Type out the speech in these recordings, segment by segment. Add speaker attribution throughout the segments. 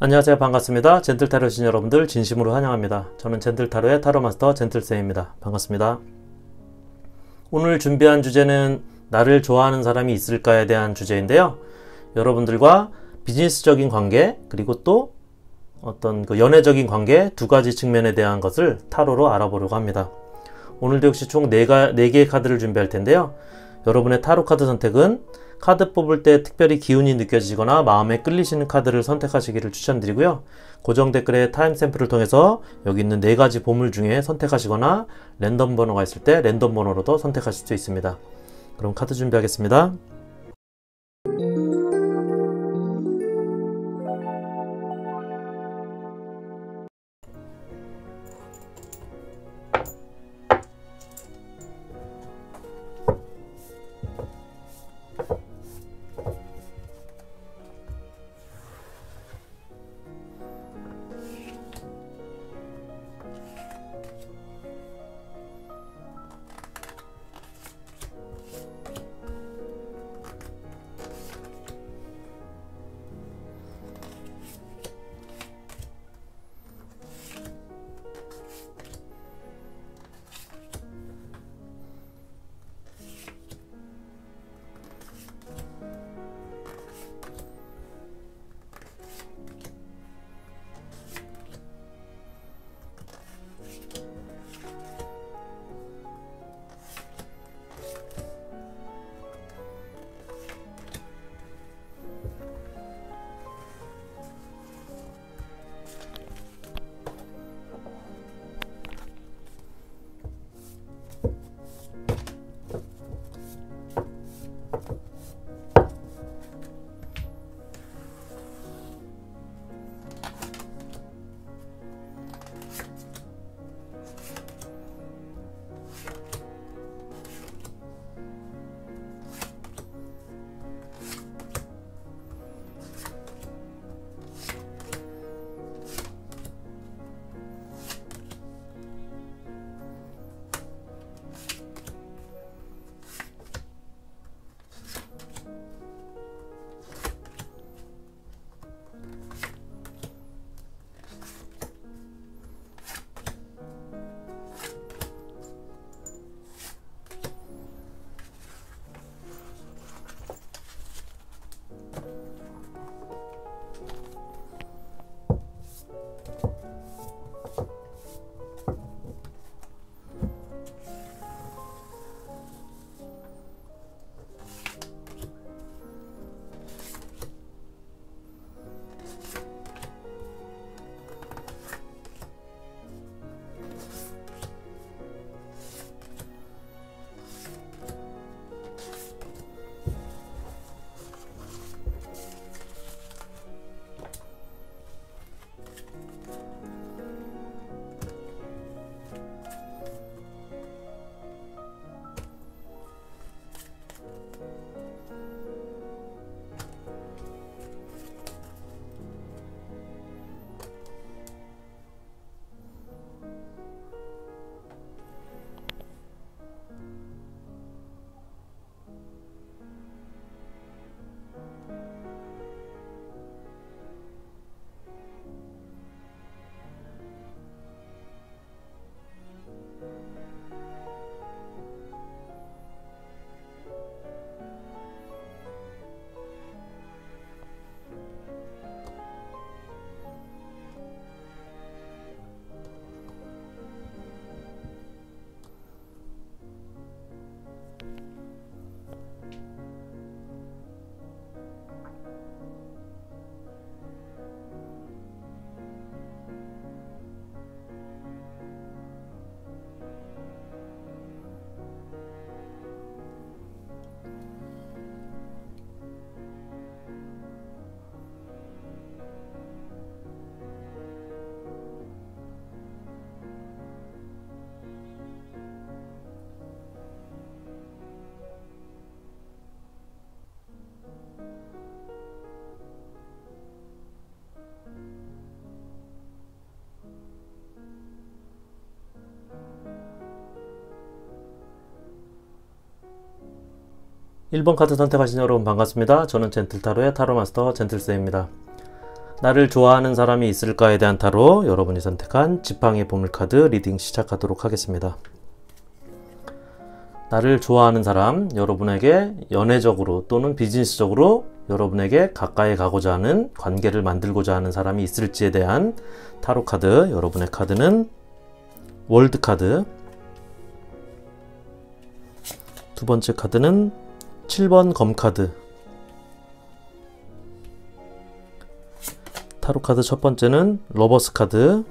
Speaker 1: 안녕하세요. 반갑습니다. 젠틀타로 신 여러분들 진심으로 환영합니다. 저는 젠틀타로의 타로마스터 젠틀쌤입니다. 반갑습니다. 오늘 준비한 주제는 나를 좋아하는 사람이 있을까에 대한 주제인데요. 여러분들과 비즈니스적인 관계 그리고 또 어떤 연애적인 관계 두 가지 측면에 대한 것을 타로로 알아보려고 합니다. 오늘도 역시 총 4개의 카드를 준비할 텐데요. 여러분의 타로 카드 선택은 카드 뽑을 때 특별히 기운이 느껴지거나 마음에 끌리시는 카드를 선택하시기를 추천드리고요. 고정 댓글에 타임 샘플을 통해서 여기 있는 4가지 보물 중에 선택하시거나 랜덤 번호가 있을 때 랜덤 번호로도 선택하실 수 있습니다. 그럼 카드 준비하겠습니다. (1번) 카드 선택하신 여러분 반갑습니다. 저는 젠틀타로의 타로마스터 젠틀쌤입니다. 나를 좋아하는 사람이 있을까에 대한 타로, 여러분이 선택한 지팡이 보물카드 리딩 시작하도록 하겠습니다. 나를 좋아하는 사람, 여러분에게 연애적으로 또는 비즈니스적으로 여러분에게 가까이 가고자 하는, 관계를 만들고자 하는 사람이 있을지에 대한 타로 카드. 여러분의 카드는 월드 카드. 두 번째 카드는 7번 검 카드. 타로 카드 첫 번째는 러버스 카드.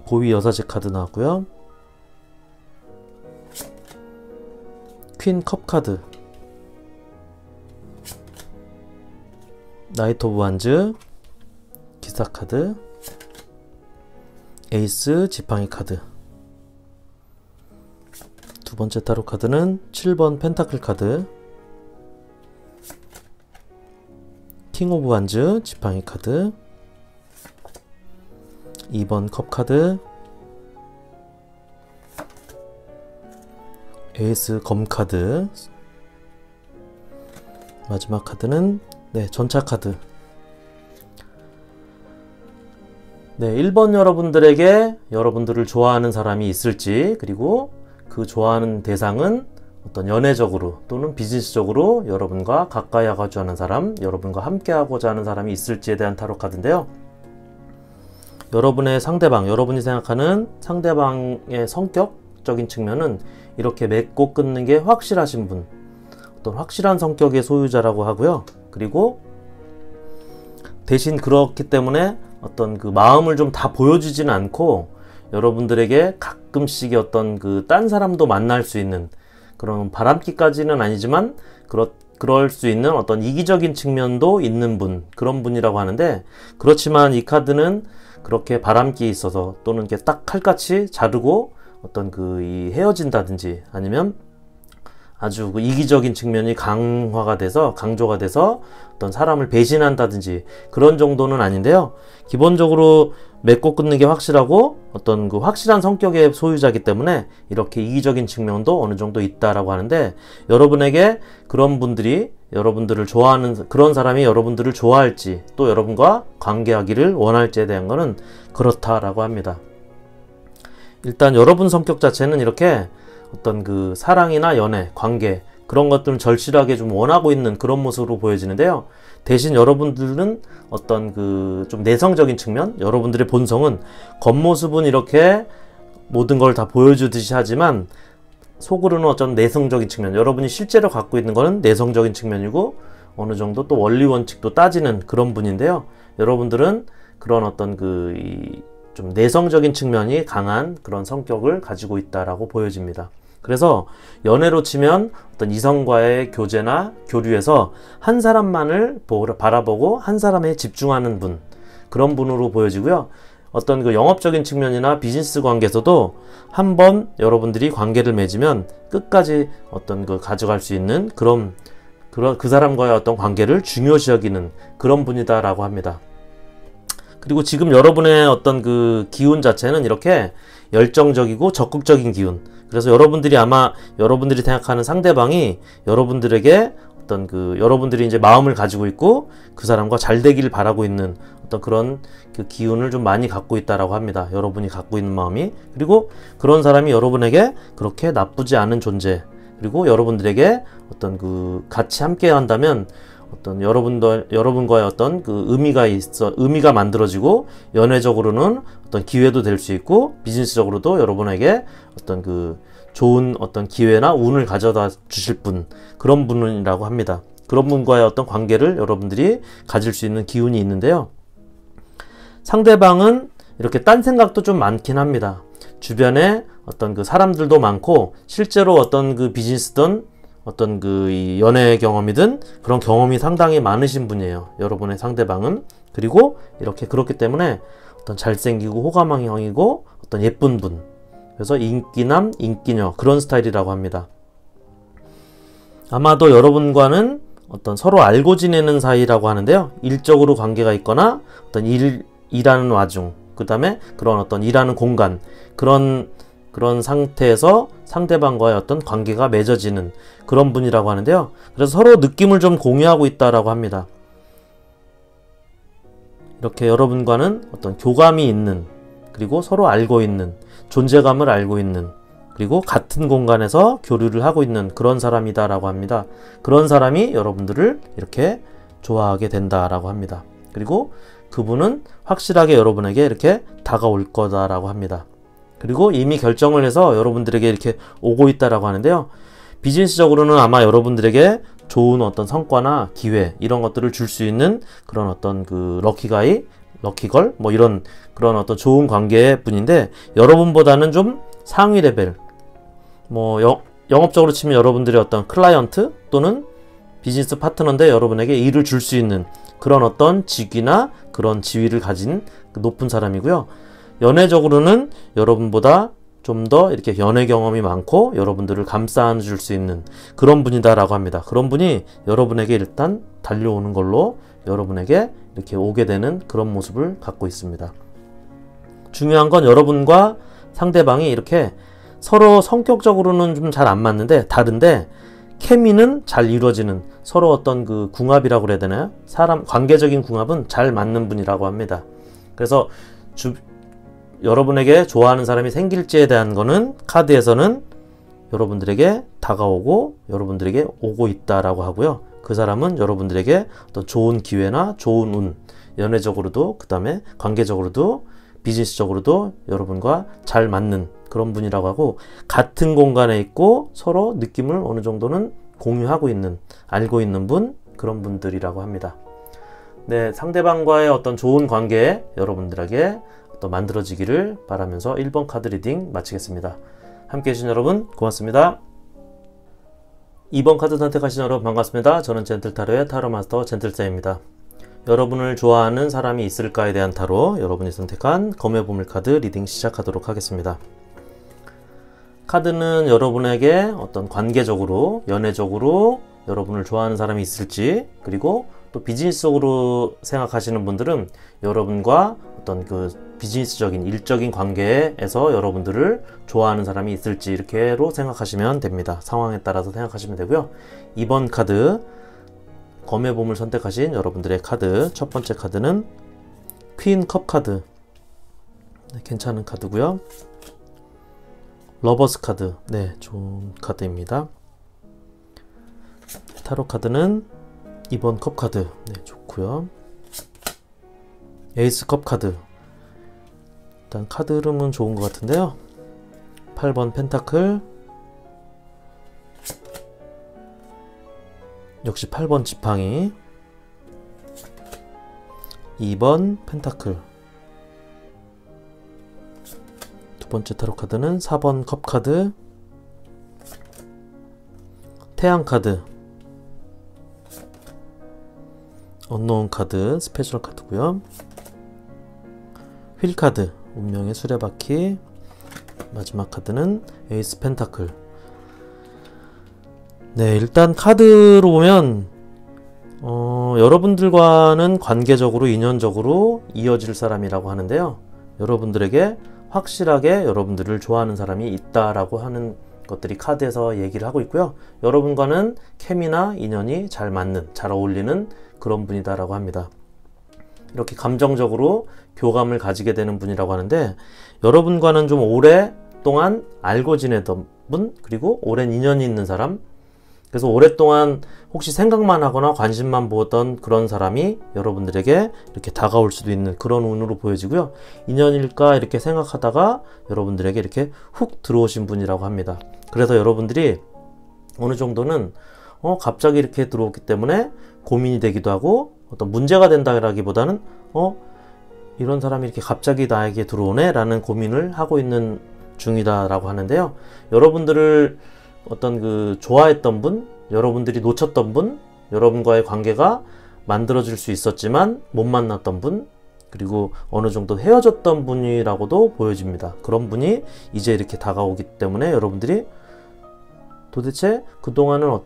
Speaker 1: 고위 여사제 카드 나왔고요. 퀸 컵 카드. 나이트 오브 완즈. 기사 카드. 에이스 지팡이 카드. 두 번째 타로 카드는 7번 펜타클 카드. 킹 오브 완즈 지팡이 카드. 2번 컵 카드. 에이스 검 카드. 마지막 카드는 전차 카드. 1번 여러분들에게 여러분들을 좋아하는 사람이 있을지, 그리고 그 좋아하는 대상은 어떤 연애적으로 또는 비즈니스적으로 여러분과 가까이 하고자 하는 사람, 여러분과 함께 하고자 하는 사람이 있을지에 대한 타로 카드인데요. 여러분의 상대방, 여러분이 생각하는 상대방의 성격적인 측면은 이렇게 맺고 끊는 게 확실하신 분, 어떤 확실한 성격의 소유자라고 하고요. 그리고 대신 그렇기 때문에 어떤 그 마음을 좀 다 보여주지는 않고 여러분들에게 가끔씩의 어떤 그 딴 사람도 만날 수 있는 그런 바람기까지는 아니지만 그럴 수 있는 어떤 이기적인 측면도 있는 분, 그런 분이라고 하는데, 그렇지만 이 카드는 그렇게 바람기에 있어서 또는 이렇게 딱 칼같이 자르고 어떤 이 헤어진다든지 아니면 아주 그 이기적인 측면이 강조가 돼서 어떤 사람을 배신한다든지 그런 정도는 아닌데요. 기본적으로 맺고 끊는 게 확실하고 어떤 그 확실한 성격의 소유자이기 때문에 이렇게 이기적인 측면도 어느 정도 있다라고 하는데, 여러분에게 그런 분들이 여러분들을 좋아하는 그런 사람이 여러분들을 좋아할지 또 여러분과 관계하기를 원할지에 대한 거는 그렇다라고 합니다. 일단 여러분 성격 자체는 이렇게 어떤 그 사랑이나 연애, 관계 그런 것들을 절실하게 좀 원하고 있는 그런 모습으로 보여지는데요. 대신 여러분들은 어떤 그 좀 내성적인 측면, 여러분들의 본성은 겉모습은 이렇게 모든 걸 다 보여주듯이 하지만 속으로는 어떤 내성적인 측면, 여러분이 실제로 갖고 있는 거는 내성적인 측면이고 어느 정도 또 원리 원칙도 따지는 그런 분인데요. 여러분들은 그런 어떤 좀 내성적인 측면이 강한 그런 성격을 가지고 있다라고 보여집니다. 그래서 연애로 치면 어떤 이성과의 교제나 교류에서 한 사람만을 바라보고 한 사람에 집중하는 분, 그런 분으로 보여지고요. 어떤 그 영업적인 측면이나 비즈니스 관계에서도 한번 여러분들이 관계를 맺으면 끝까지 어떤 가져갈 수 있는 그 사람과의 어떤 관계를 중요시 여기는 그런 분이다라고 합니다. 그리고 지금 여러분의 어떤 그 기운 자체는 이렇게 열정적이고 적극적인 기운. 그래서 여러분들이 생각하는 상대방이 여러분들에게 어떤 여러분들이 이제 마음을 가지고 있고 그 사람과 잘 되기를 바라고 있는 어떤 그런 그 기운을 좀 많이 갖고 있다라고 합니다. 여러분이 갖고 있는 마음이. 그리고 그런 사람이 여러분에게 그렇게 나쁘지 않은 존재. 그리고 여러분들에게 어떤 같이 함께 한다면 어떤 여러분과의 어떤 의미가 만들어지고 연애적으로는 어떤 기회도 될 수 있고 비즈니스적으로도 여러분에게 어떤 좋은 어떤 기회나 운을 가져다 주실 분, 그런 분이라고 합니다. 그런 분과의 어떤 관계를 여러분들이 가질 수 있는 기운이 있는데요. 상대방은 이렇게 딴 생각도 좀 많긴 합니다. 주변에 어떤 사람들도 많고 실제로 어떤 비즈니스든 어떤 이 연애 경험이든 그런 경험이 상당히 많으신 분이에요. 여러분의 상대방은. 그리고 이렇게 그렇기 때문에 어떤 잘생기고 호감형이고 어떤 예쁜 분. 그래서 인기남, 인기녀 그런 스타일이라고 합니다. 아마도 여러분과는 어떤 서로 알고 지내는 사이라고 하는데요. 일적으로 관계가 있거나 어떤 일하는 와중, 그 다음에 그런 어떤 일하는 공간, 그런 그런 상태에서 상대방과의 어떤 관계가 맺어지는 그런 분이라고 하는데요. 그래서 서로 느낌을 좀 공유하고 있다라고 합니다. 이렇게 여러분과는 어떤 교감이 있는, 그리고 서로 알고 있는, 존재감을 알고 있는, 그리고 같은 공간에서 교류를 하고 있는 그런 사람이다라고 합니다. 그런 사람이 여러분들을 이렇게 좋아하게 된다라고 합니다. 그리고 그분은 확실하게 여러분에게 이렇게 다가올 거다라고 합니다. 그리고 이미 결정을 해서 여러분들에게 이렇게 오고 있다라고 하는데요. 비즈니스적으로는 아마 여러분들에게 좋은 어떤 성과나 기회 이런 것들을 줄 수 있는 그런 어떤 그 럭키가이, 럭키걸 뭐 이런 그런 어떤 좋은 관계의 분인데, 여러분보다는 좀 상위 레벨, 뭐 영업적으로 치면 여러분들의 어떤 클라이언트 또는 비즈니스 파트너인데 여러분에게 일을 줄 수 있는 그런 어떤 직위나 그런 지위를 가진 높은 사람이고요. 연애적으로는 여러분보다 좀 더 이렇게 연애 경험이 많고 여러분들을 감싸 안줄 수 있는 그런 분이다라고 합니다. 그런 분이 여러분에게 일단 달려오는 걸로 여러분에게 이렇게 오게 되는 그런 모습을 갖고 있습니다. 중요한 건 여러분과 상대방이 이렇게 서로 성격적으로는 좀 잘 안 맞는데, 다른데 케미는 잘 이루어지는, 서로 어떤 그 궁합이라고 그래야 되나요? 사람 관계적인 궁합은 잘 맞는 분이라고 합니다. 그래서 여러분에게 좋아하는 사람이 생길지에 대한 거는 카드에서는 여러분들에게 다가오고 여러분들에게 오고 있다라고 하고요. 그 사람은 여러분들에게 어떤 좋은 기회나 좋은 운, 연애적으로도 그 다음에 관계적으로도 비즈니스적으로도 여러분과 잘 맞는 그런 분이라고 하고, 같은 공간에 있고 서로 느낌을 어느 정도는 공유하고 있는, 알고 있는 분, 그런 분들이라고 합니다. 네, 상대방과의 어떤 좋은 관계 여러분들에게 또 만들어지기를 바라면서 1번 카드 리딩 마치겠습니다. 함께 해주신 여러분 고맙습니다. 2번 카드 선택하신 여러분 반갑습니다. 저는 젠틀타로의 타로마스터 젠틀쌤입니다. 여러분을 좋아하는 사람이 있을까에 대한 타로, 여러분이 선택한 검의 보물 카드 리딩 시작하도록 하겠습니다. 카드는 여러분에게 어떤 관계적으로, 연애적으로 여러분을 좋아하는 사람이 있을지, 그리고 또 비즈니스적으로 생각하시는 분들은 여러분과 어떤 그 비즈니스적인 일적인 관계에서 여러분들을 좋아하는 사람이 있을지 이렇게로 생각하시면 됩니다. 상황에 따라서 생각하시면 되고요. 2번 카드 검의 봄을 선택하신 여러분들의 카드, 첫 번째 카드는 퀸 컵 카드. 네, 괜찮은 카드고요. 러버스 카드, 네, 좋은 카드입니다. 타로 카드는 2번 컵 카드, 네, 좋고요. 에이스 컵 카드, 일단 카드 흐름은 좋은 것 같은데요. 8번 펜타클, 역시 8번 지팡이, 2번 펜타클, 두 번째 타로 카드는 4번 컵 카드, 태양 카드, 언노운 카드, 스페셜 카드고요. 휠 카드, 운명의 수레바퀴, 마지막 카드는 에이스 펜타클. 네, 일단 카드로 보면 여러분들과는 관계적으로, 인연적으로 이어질 사람이라고 하는데요. 여러분들에게 확실하게 여러분들을 좋아하는 사람이 있다라고 하는 것들이 카드에서 얘기를 하고 있고요. 여러분과는 케미나 인연이 잘 맞는, 잘 어울리는 그런 분이다라고 합니다. 이렇게 감정적으로 교감을 가지게 되는 분이라고 하는데, 여러분과는 좀 오랫동안 알고 지내던 분, 그리고 오랜 인연이 있는 사람, 그래서 오랫동안 혹시 생각만 하거나 관심만 보던 그런 사람이 여러분들에게 이렇게 다가올 수도 있는 그런 운으로 보여지고요. 인연일까 이렇게 생각하다가 여러분들에게 이렇게 훅 들어오신 분이라고 합니다. 그래서 여러분들이 어느 정도는 갑자기 이렇게 들어오기 때문에 고민이 되기도 하고, 어떤 문제가 된다라기보다는 이런 사람이 이렇게 갑자기 나에게 들어오네 라는 고민을 하고 있는 중이다라고 하는데요. 여러분들을 어떤 그 좋아했던 분, 여러분들이 놓쳤던 분, 여러분과의 관계가 만들어질 수 있었지만 못 만났던 분, 그리고 어느 정도 헤어졌던 분이라고도 보여집니다. 그런 분이 이제 이렇게 다가오기 때문에 여러분들이 도대체 그동안은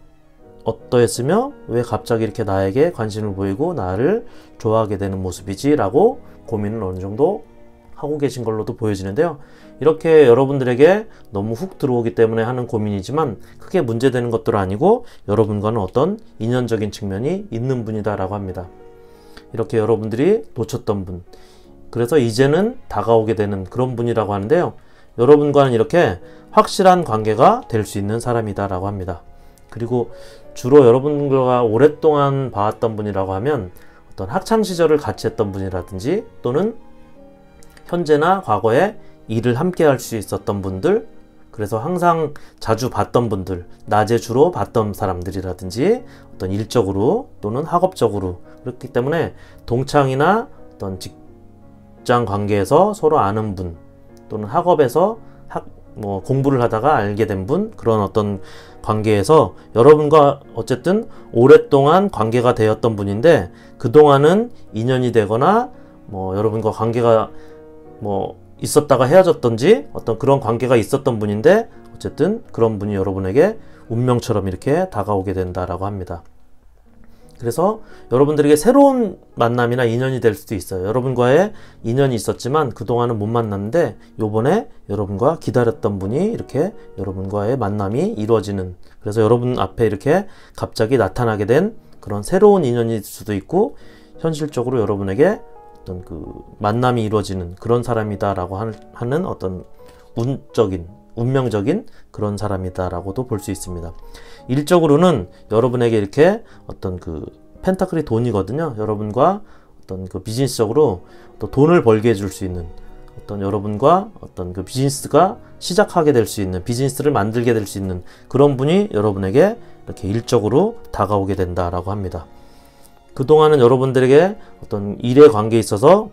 Speaker 1: 어떠했으며 왜 갑자기 이렇게 나에게 관심을 보이고 나를 좋아하게 되는 모습이지? 라고 고민을 어느 정도 하고 계신 걸로도 보여지는데요. 이렇게 여러분들에게 너무 훅 들어오기 때문에 하는 고민이지만 크게 문제되는 것도 아니고 여러분과는 어떤 인연적인 측면이 있는 분이다 라고 합니다. 이렇게 여러분들이 놓쳤던 분, 그래서 이제는 다가오게 되는 그런 분이라고 하는데요. 여러분과는 이렇게 확실한 관계가 될 수 있는 사람이다 라고 합니다. 그리고 주로 여러분들과 오랫동안 봐왔던 분이라고 하면 어떤 학창시절을 같이 했던 분이라든지 또는 현재나 과거에 일을 함께 할 수 있었던 분들, 그래서 항상 자주 봤던 분들, 낮에 주로 봤던 사람들이라든지 어떤 일적으로 또는 학업적으로, 그렇기 때문에 동창이나 어떤 직장 관계에서 서로 아는 분 또는 학업에서 공부를 하다가 알게 된 분, 그런 어떤 관계에서 여러분과 어쨌든 오랫동안 관계가 되었던 분인데 그동안은 인연이 되거나 여러분과 관계가 있었다가 헤어졌던지 어떤 그런 관계가 있었던 분인데 어쨌든 그런 분이 여러분에게 운명처럼 이렇게 다가오게 된다라고 합니다. 그래서 여러분들에게 새로운 만남이나 인연이 될 수도 있어요. 여러분과의 인연이 있었지만 그동안은 못 만났는데 요번에 여러분과 기다렸던 분이 이렇게 여러분과의 만남이 이루어지는, 그래서 여러분 앞에 이렇게 갑자기 나타나게 된 그런 새로운 인연일 수도 있고 현실적으로 여러분에게 어떤 그 만남이 이루어지는 그런 사람이다라고 하는 어떤 운명적인 그런 사람이다라고도 볼 수 있습니다. 일적으로는 여러분에게 이렇게 어떤 그 펜타클이 돈이거든요. 여러분과 어떤 그 비즈니스적으로 또 돈을 벌게 해줄 수 있는 어떤 여러분과 어떤 그 비즈니스가 시작하게 될 수 있는, 비즈니스를 만들게 될 수 있는 그런 분이 여러분에게 이렇게 일적으로 다가오게 된다라고 합니다. 그동안은 여러분들에게 어떤 일의 관계에 있어서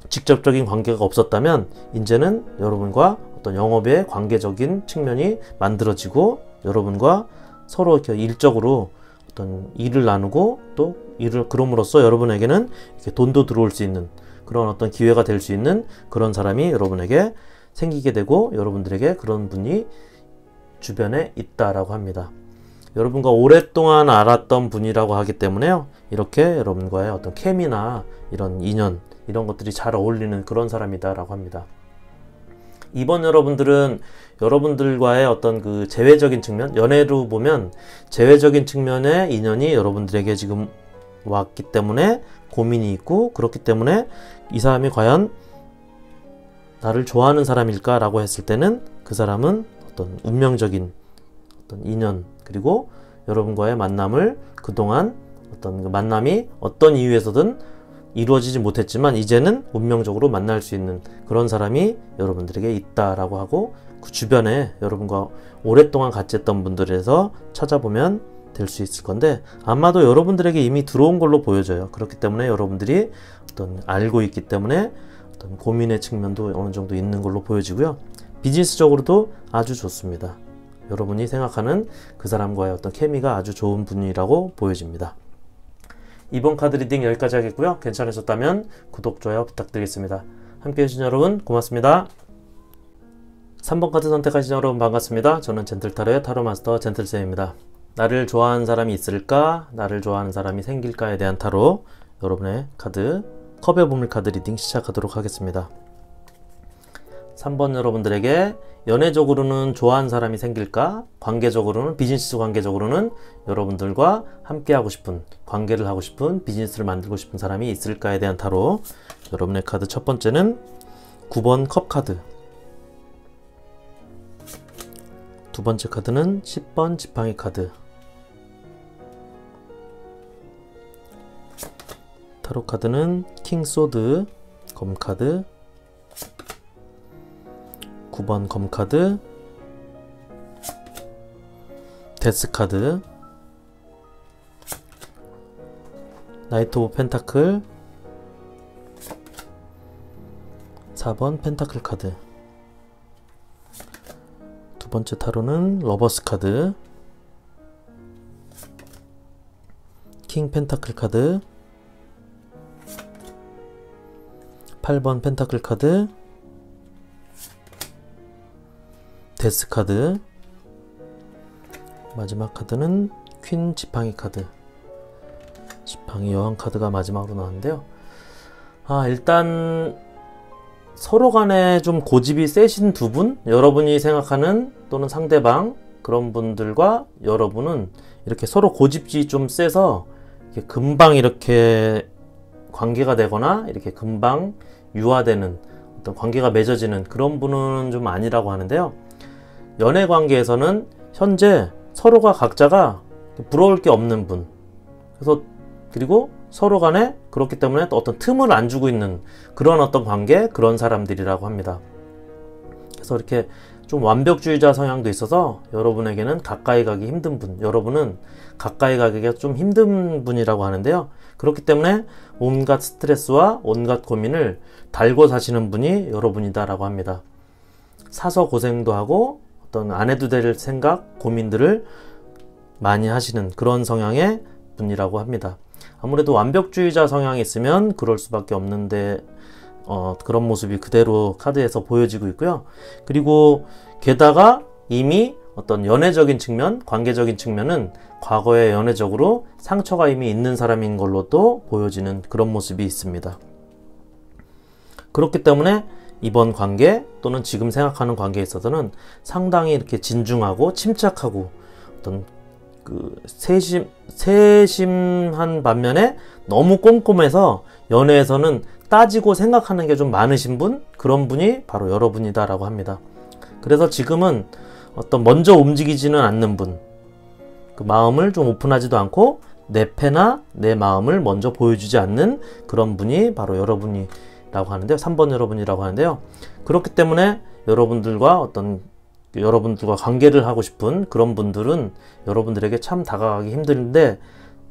Speaker 1: 직접적인 관계가 없었다면 이제는 여러분과 어떤 영업의 관계적인 측면이 만들어지고 여러분과 서로 이렇게 일적으로 어떤 일을 나누고 또 일을 그럼으로써 여러분에게는 이렇게 돈도 들어올 수 있는 그런 어떤 기회가 될 수 있는 그런 사람이 여러분에게 생기게 되고 여러분들에게 그런 분이 주변에 있다라고 합니다. 여러분과 오랫동안 알았던 분이라고 하기 때문에요. 이렇게 여러분과의 어떤 케미나 이런 인연, 이런 것들이 잘 어울리는 그런 사람이다라고 합니다. 이번 여러분들은 여러분들과의 어떤 그 재회적인 측면, 연애로 보면 재회적인 측면의 인연이 여러분들에게 지금 왔기 때문에 고민이 있고, 그렇기 때문에 이 사람이 과연 나를 좋아하는 사람일까 라고 했을 때는 그 사람은 어떤 운명적인 어떤 인연, 그리고 여러분과의 만남을 그동안 어떤 그 만남이 어떤 이유에서든 이루어지지 못했지만 이제는 운명적으로 만날 수 있는 그런 사람이 여러분들에게 있다라고 하고, 그 주변에 여러분과 오랫동안 같이 했던 분들에서 찾아보면 될 수 있을 건데 아마도 여러분들에게 이미 들어온 걸로 보여져요. 그렇기 때문에 여러분들이 어떤 알고 있기 때문에 어떤 고민의 측면도 어느 정도 있는 걸로 보여지고요. 비즈니스적으로도 아주 좋습니다. 여러분이 생각하는 그 사람과의 어떤 케미가 아주 좋은 분이라고 보여집니다. 이번 카드 리딩 여기까지 하겠고요. 괜찮으셨다면 구독, 좋아요 부탁드리겠습니다. 함께해 주신 여러분 고맙습니다. 3번 카드 선택하신 여러분 반갑습니다. 저는 젠틀타로의 타로마스터 젠틀쌤입니다. 나를 좋아하는 사람이 있을까? 나를 좋아하는 사람이 생길까에 대한 타로, 여러분의 카드 컵의 보물 카드 리딩 시작하도록 하겠습니다. 3번 여러분들에게 연애적으로는 좋아하는 사람이 생길까? 관계적으로는, 비즈니스 관계적으로는 여러분들과 함께 하고 싶은, 관계를 하고 싶은, 비즈니스를 만들고 싶은 사람이 있을까에 대한 타로. 여러분의 카드 첫 번째는 9번 컵 카드, 두 번째 카드는 10번 지팡이 카드, 타로 카드는 킹 소드, 검 카드, 9번 검 카드, 데스 카드, 나이트 오브 펜타클, 4번 펜타클 카드. 두 번째 타로는 러버스 카드, 킹 펜타클 카드, 8번 펜타클 카드, 데스 카드, 마지막 카드는 퀸 지팡이 카드. 지팡이 여왕 카드가 마지막으로 나왔는데요. 일단 서로 간에 좀 고집이 세신 두 분, 여러분이 생각하는 또는 상대방 그런 분들과 여러분은 이렇게 서로 고집이 좀 세서 이렇게 금방 이렇게 관계가 되거나 이렇게 금방 유화되는 어떤 관계가 맺어지는 그런 분은 좀 아니라고 하는데요. 연애 관계에서는 현재 서로가 각자가 부러울 게 없는 분, 그래서 그리고 서로 간에 그렇기 때문에 또 어떤 틈을 안 주고 있는 그런 어떤 관계, 그런 사람들이라고 합니다. 그래서 이렇게 좀 완벽주의자 성향도 있어서 여러분에게는 가까이 가기 힘든 분, 여러분은 가까이 가기가 좀 힘든 분이라고 하는데요. 그렇기 때문에 온갖 스트레스와 온갖 고민을 달고 사시는 분이 여러분이다라고 합니다. 사서 고생도 하고 어떤 안 해도 될 생각, 고민들을 많이 하시는 그런 성향의 분이라고 합니다. 아무래도 완벽주의자 성향이 있으면 그럴 수밖에 없는데 그런 모습이 그대로 카드에서 보여지고 있고요. 그리고 게다가 이미 어떤 연애적인 측면, 관계적인 측면은 과거에 연애적으로 상처가 이미 있는 사람인 걸로도 보여지는 그런 모습이 있습니다. 그렇기 때문에 이번 관계 또는 지금 생각하는 관계에 있어서는 상당히 이렇게 진중하고 침착하고 어떤 그 세심한 반면에 너무 꼼꼼해서 연애에서는 따지고 생각하는 게 좀 많으신 분, 그런 분이 바로 여러분이다라고 합니다. 그래서 지금은 어떤 먼저 움직이지는 않는 분, 그 마음을 좀 오픈하지도 않고 내 패나 내 마음을 먼저 보여주지 않는 그런 분이 바로 여러분이라고 하는데요. 3번 여러분이라고 하는데요. 그렇기 때문에 여러분들과 관계를 하고 싶은 그런 분들은 여러분들에게 참 다가가기 힘든데,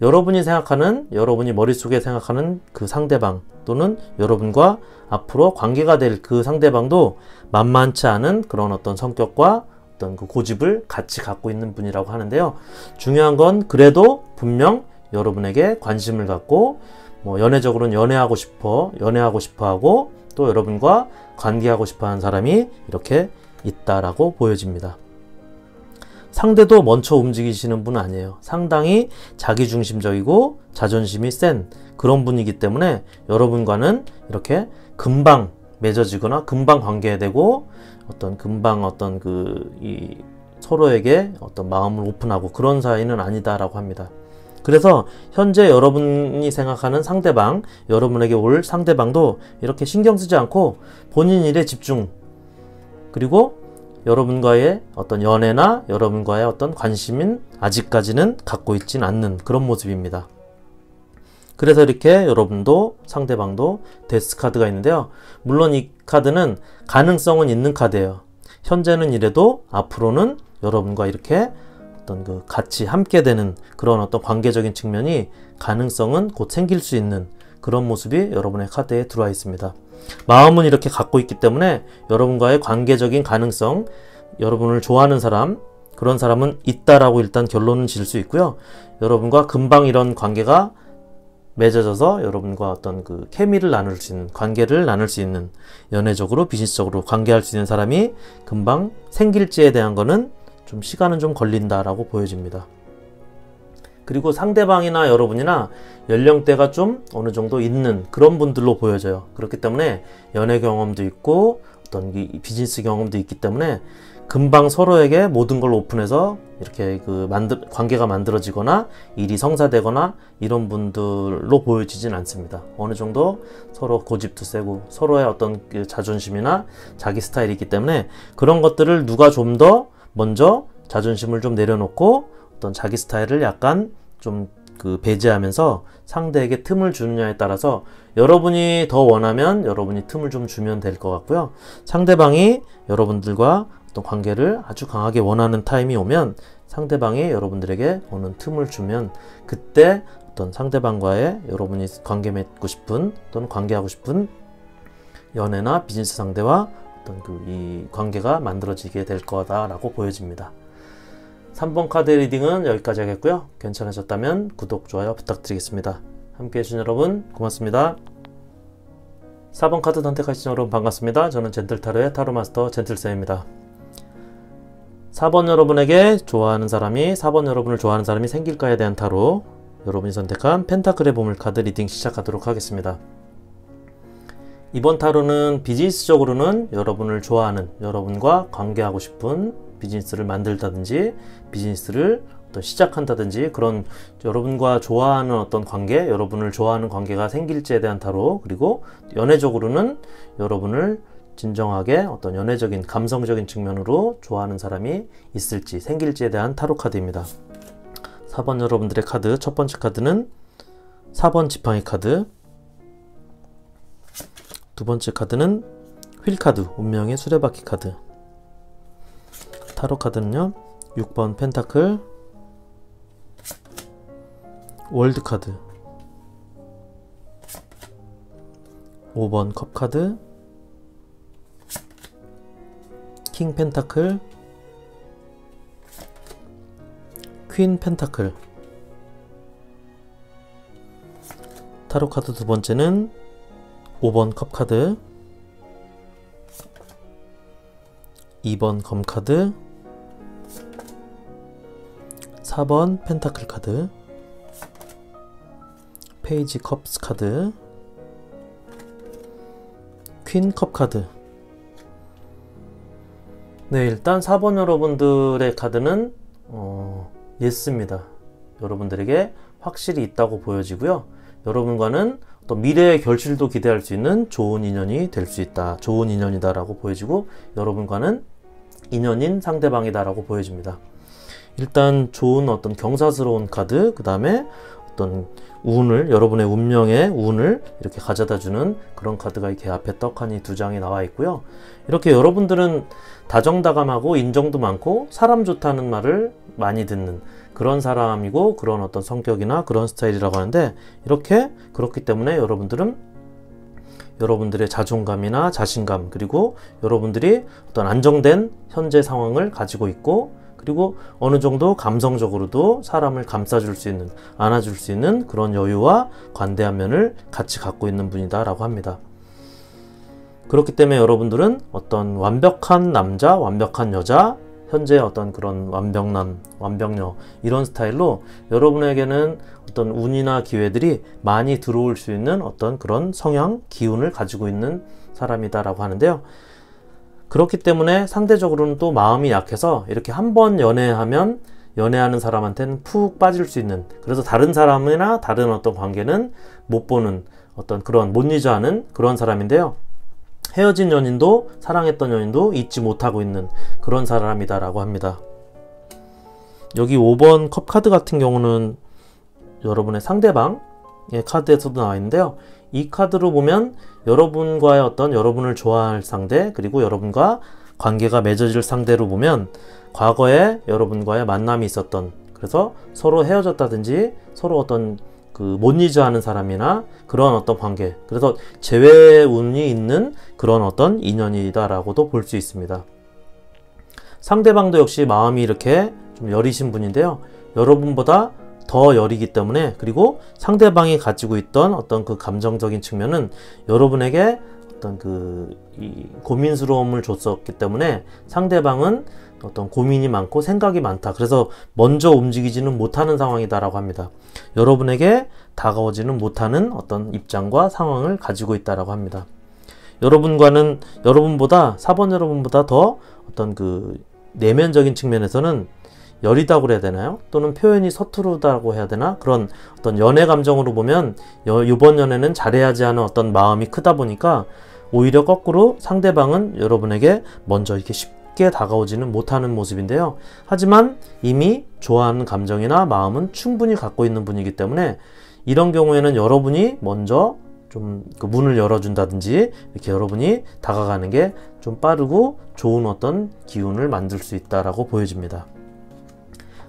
Speaker 1: 여러분이 머릿속에 생각하는 그 상대방 또는 여러분과 앞으로 관계가 될 그 상대방도 만만치 않은 그런 어떤 성격과 어떤 그 고집을 같이 갖고 있는 분이라고 하는데요. 중요한 건 그래도 분명 여러분에게 관심을 갖고 연애적으로는 연애하고 싶어 하고 또 여러분과 관계하고 싶어 하는 사람이 이렇게 있다라고 보여집니다. 상대도 먼저 움직이시는 분은 아니에요. 상당히 자기중심적이고 자존심이 센 그런 분이기 때문에 여러분과는 이렇게 금방 맺어지거나 금방 관계되고 서로에게 어떤 마음을 오픈하고 그런 사이는 아니다라고 합니다. 그래서 현재 여러분이 생각하는 상대방, 여러분에게 올 상대방도 이렇게 신경 쓰지 않고 본인 일에 집중, 그리고 여러분과의 어떤 연애나 여러분과의 어떤 관심은 아직까지는 갖고 있진 않는 그런 모습입니다. 그래서 이렇게 여러분도 상대방도 데스 카드가 있는데요. 물론 이 카드는 가능성은 있는 카드예요. 현재는 이래도 앞으로는 여러분과 이렇게 어떤 그 같이 함께 되는 그런 어떤 관계적인 측면이 가능성은 곧 생길 수 있는 그런 모습이 여러분의 카드에 들어와 있습니다. 마음은 이렇게 갖고 있기 때문에 여러분과의 관계적인 가능성, 여러분을 좋아하는 사람, 그런 사람은 있다라고 일단 결론은 지을 수 있고요. 여러분과 금방 이런 관계가 맺어져서 여러분과 어떤 그 케미를 나눌 수 있는, 관계를 나눌 수 있는, 연애적으로 비즈니스적으로 관계할 수 있는 사람이 금방 생길지에 대한 거는 좀 시간은 좀 걸린다라고 보여집니다. 그리고 상대방이나 여러분이나 연령대가 좀 어느 정도 있는 그런 분들로 보여져요. 그렇기 때문에 연애 경험도 있고 어떤 비즈니스 경험도 있기 때문에 금방 서로에게 모든 걸 오픈해서 이렇게 관계가 만들어지거나 일이 성사되거나 이런 분들로 보여지진 않습니다. 어느 정도 서로 고집도 세고 서로의 어떤 그 자존심이나 자기 스타일이 있기 때문에 그런 것들을 누가 좀 더 먼저 자존심을 좀 내려놓고 어떤 자기 스타일을 약간 좀 배제하면서 상대에게 틈을 주느냐에 따라서 여러분이 더 원하면 여러분이 틈을 좀 주면 될 것 같고요. 상대방이 여러분들과 어떤 관계를 아주 강하게 원하는 타임이 오면 상대방이 여러분들에게 어느 틈을 주면 그때 어떤 상대방과의 여러분이 관계 맺고 싶은 또는 관계하고 싶은 연애나 비즈니스 상대와 어떤 이 관계가 만들어지게 될 거다라고 보여집니다. 3번 카드 리딩은 여기까지 하겠고요. 괜찮으셨다면 구독, 좋아요 부탁드리겠습니다. 함께 해주신 여러분 고맙습니다. 4번 카드 선택하신 여러분 반갑습니다. 저는 젠틀타로의 타로마스터 젠틀쌤입니다. 4번 여러분에게 4번 여러분을 좋아하는 사람이 생길까에 대한 타로, 여러분이 선택한 펜타클의 보물 카드 리딩 시작하도록 하겠습니다. 이번 타로는 비즈니스적으로는 여러분을 좋아하는, 여러분과 관계하고 싶은 비즈니스를 만들다든지 비즈니스를 시작한다든지 그런 여러분과 좋아하는 어떤 관계, 여러분을 좋아하는 관계가 생길지에 대한 타로, 그리고 연애적으로는 여러분을 진정하게 어떤 연애적인 감성적인 측면으로 좋아하는 사람이 있을지 생길지에 대한 타로 카드입니다. 4번 여러분들의 카드, 첫 번째 카드는 4번 지팡이 카드, 두 번째 카드는 휠 카드, 운명의 수레바퀴 카드. 타로 카드는요 6번 펜타클, 월드 카드, 5번 컵 카드, 킹 펜타클, 퀸 펜타클. 타로 카드 두 번째는 5번 컵 카드, 2번 검 카드, 4번 펜타클 카드, 페이지 컵스 카드, 퀸 컵 카드. 네, 일단 4번 여러분들의 카드는 예스입니다. 여러분들에게 확실히 있다고 보여지고요. 여러분과는 또 미래의 결실도 기대할 수 있는 좋은 인연이 될 수 있다. 좋은 인연이다 라고 보여지고, 여러분과는 인연인 상대방이다 라고 보여집니다. 일단 좋은 어떤 경사스러운 카드, 그 다음에 어떤 운을, 여러분의 운명의 운을 이렇게 가져다주는 그런 카드가 이렇게 앞에 떡하니 두 장이 나와 있고요. 이렇게 여러분들은 다정다감하고 인정도 많고 사람 좋다는 말을 많이 듣는 그런 사람이고, 그런 어떤 성격이나 그런 스타일이라고 하는데, 이렇게 그렇기 때문에 여러분들은 여러분들의 자존감이나 자신감, 그리고 여러분들이 어떤 안정된 현재 상황을 가지고 있고, 그리고 어느 정도 감성적으로도 사람을 감싸줄 수 있는, 안아줄 수 있는 그런 여유와 관대한 면을 같이 갖고 있는 분이다 라고 합니다. 그렇기 때문에 여러분들은 어떤 완벽한 남자, 완벽한 여자, 현재 어떤 그런 완벽남, 완벽녀 이런 스타일로 여러분에게는 어떤 운이나 기회들이 많이 들어올 수 있는 어떤 그런 성향, 기운을 가지고 있는 사람이다 라고 하는데요. 그렇기 때문에 상대적으로는 또 마음이 약해서 이렇게 한번 연애하면 연애하는 사람한테는 푹 빠질 수 있는, 그래서 다른 사람이나 다른 어떤 관계는 못 보는 어떤 그런 못 잊어 하는 그런 사람인데요. 헤어진 연인도 사랑했던 연인도 잊지 못하고 있는 그런 사람이다 라고 합니다. 여기 5번 컵 카드 같은 경우는 여러분의 상대방의 카드에서도 나와 있는데요. 이 카드로 보면 여러분과의 어떤 여러분을 좋아할 상대, 그리고 여러분과 관계가 맺어질 상대로 보면 과거에 여러분과의 만남이 있었던, 그래서 서로 헤어졌다든지 서로 어떤 못 잊어 하는 사람이나 그런 어떤 관계, 그래서 재회 운이 있는 그런 어떤 인연이다 라고도 볼 수 있습니다. 상대방도 역시 마음이 이렇게 좀 여리신 분인데요. 여러분보다 더 여리기 때문에, 그리고 상대방이 가지고 있던 어떤 그 감정적인 측면은 여러분에게 어떤 이 고민스러움을 줬었기 때문에 상대방은 어떤 고민이 많고 생각이 많다. 그래서 먼저 움직이지는 못하는 상황이다라고 합니다. 여러분에게 다가오지는 못하는 어떤 입장과 상황을 가지고 있다라고 합니다. 여러분과는 여러분보다 4번 여러분보다 더 어떤 내면적인 측면에서는 여리다고 그래야 되나요? 또는 표현이 서투르다고 해야 되나? 그런 어떤 연애 감정으로 보면 이번 연애는 잘해야지 하는 어떤 마음이 크다 보니까 오히려 거꾸로 상대방은 여러분에게 먼저 이렇게 쉽게 다가오지는 못하는 모습인데요. 하지만 이미 좋아하는 감정이나 마음은 충분히 갖고 있는 분이기 때문에 이런 경우에는 여러분이 먼저 좀 문을 열어준다든지 이렇게 여러분이 다가가는 게 좀 빠르고 좋은 어떤 기운을 만들 수 있다라고 보여집니다.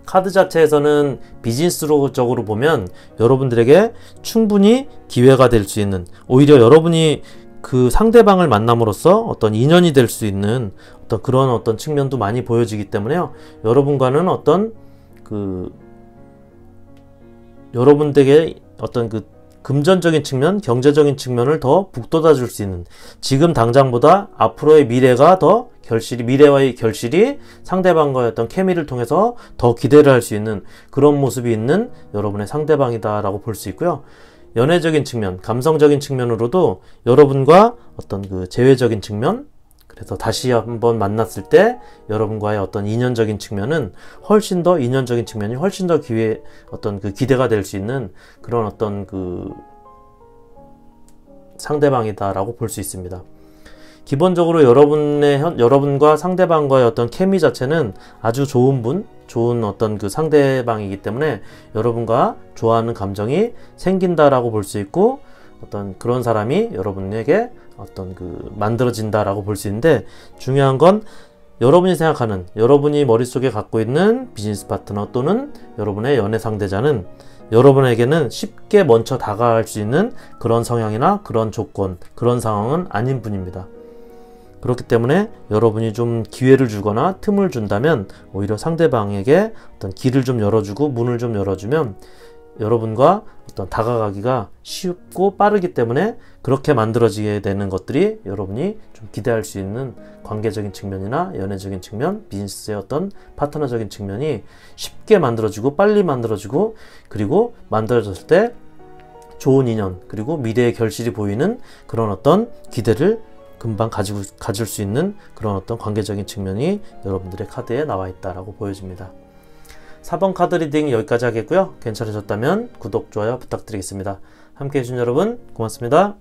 Speaker 1: 카드 자체에서는 비즈니스적으로 보면 여러분들에게 충분히 기회가 될 수 있는, 오히려 여러분이 그 상대방을 만남으로써 어떤 인연이 될 수 있는 어떤 그런 어떤 측면도 많이 보여지기 때문에요. 여러분과는 어떤 여러분들에게 어떤 금전적인 측면, 경제적인 측면을 더 북돋아 줄 수 있는, 지금 당장보다 앞으로의 미래가 더 미래와의 결실이 상대방과의 어떤 케미를 통해서 더 기대를 할 수 있는 그런 모습이 있는 여러분의 상대방이다 라고 볼 수 있고요. 연애적인 측면, 감성적인 측면으로도 여러분과 어떤 그 재회적인 측면, 그래서 다시 한번 만났을 때 여러분과의 어떤 인연적인 측면은 훨씬 더 인연적인 측면이 훨씬 더 어떤 그 기대가 될 수 있는 그런 어떤 그 상대방이다라고 볼 수 있습니다. 기본적으로 여러분과 상대방과의 어떤 케미 자체는 아주 좋은 어떤 그 상대방이기 때문에 여러분과 좋아하는 감정이 생긴다라고 볼 수 있고, 어떤 그런 사람이 여러분에게 어떤 그 만들어진다라고 볼 수 있는데, 중요한 건 여러분이 생각하는, 여러분이 머릿속에 갖고 있는 비즈니스 파트너 또는 여러분의 연애 상대자는 여러분에게는 쉽게 먼저 다가갈 수 있는 그런 성향이나 그런 조건, 그런 상황은 아닌 분입니다. 그렇기 때문에 여러분이 좀 기회를 주거나 틈을 준다면 오히려 상대방에게 어떤 길을 좀 열어주고 문을 좀 열어주면 여러분과 어떤 다가가기가 쉽고 빠르기 때문에 그렇게 만들어지게 되는 것들이 여러분이 좀 기대할 수 있는 관계적인 측면이나 연애적인 측면, 비즈니스의 어떤 파트너적인 측면이 쉽게 만들어지고 빨리 만들어지고, 그리고 만들어졌을 때 좋은 인연, 그리고 미래의 결실이 보이는 그런 어떤 기대를 금방 가질 수 있는 그런 어떤 관계적인 측면이 여러분들의 카드에 나와 있다라고 보여집니다. 4번 카드 리딩 여기까지 하겠고요. 괜찮으셨다면 구독, 좋아요 부탁드리겠습니다. 함께 해주신 여러분 고맙습니다.